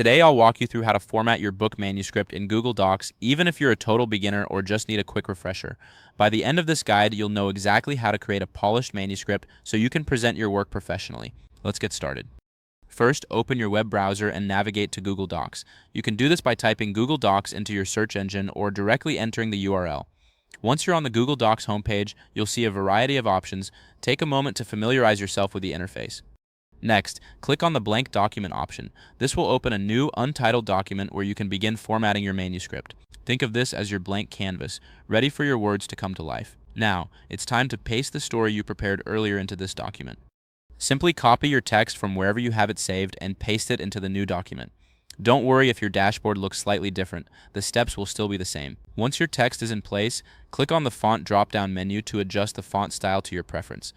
Today I'll walk you through how to format your book manuscript in Google Docs, even if you're a total beginner or just need a quick refresher. By the end of this guide, you'll know exactly how to create a polished manuscript so you can present your work professionally. Let's get started. First, open your web browser and navigate to Google Docs. You can do this by typing Google Docs into your search engine or directly entering the URL. Once you're on the Google Docs homepage, you'll see a variety of options. Take a moment to familiarize yourself with the interface. Next, click on the blank document option. This will open a new, untitled document where you can begin formatting your manuscript. Think of this as your blank canvas, ready for your words to come to life. Now, it's time to paste the story you prepared earlier into this document. Simply copy your text from wherever you have it saved and paste it into the new document. Don't worry if your dashboard looks slightly different, the steps will still be the same. Once your text is in place, click on the font drop-down menu to adjust the font style to your preference.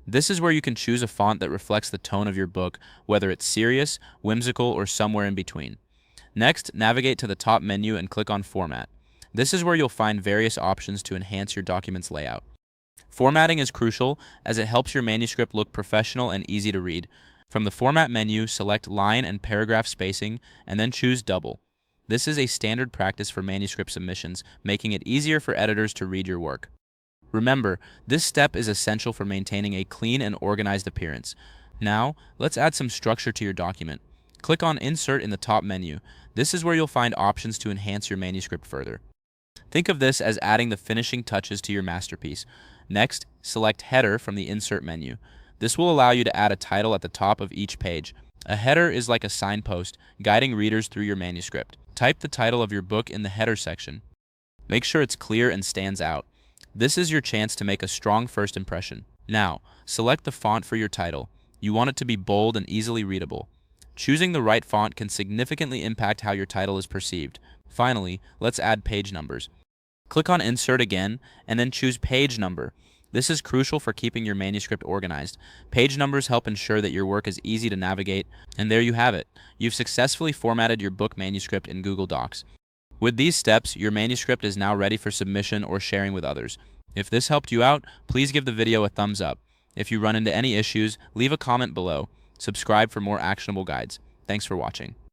This is where you can choose a font that reflects the tone of your book, whether it's serious, whimsical, or somewhere in between. Next, navigate to the top menu and click on Format. This is where you'll find various options to enhance your document's layout. Formatting is crucial as it helps your manuscript look professional and easy to read. From the Format menu, select line and paragraph spacing, and then choose Double. This is a standard practice for manuscript submissions, making it easier for editors to read your work. Remember, this step is essential for maintaining a clean and organized appearance. Now, let's add some structure to your document. Click on Insert in the top menu. This is where you'll find options to enhance your manuscript further. Think of this as adding the finishing touches to your masterpiece. Next, select Header from the Insert menu. This will allow you to add a title at the top of each page. A header is like a signpost, guiding readers through your manuscript. Type the title of your book in the header section. Make sure it's clear and stands out. This is your chance to make a strong first impression. Now, select the font for your title. You want it to be bold and easily readable. Choosing the right font can significantly impact how your title is perceived. Finally, let's add page numbers. Click on Insert again, and then choose Page Number. This is crucial for keeping your manuscript organized. Page numbers help ensure that your work is easy to navigate, and there you have it. You've successfully formatted your book manuscript in Google Docs. With these steps, your manuscript is now ready for submission or sharing with others. If this helped you out, please give the video a thumbs up. If you run into any issues, leave a comment below. Subscribe for more actionable guides. Thanks for watching.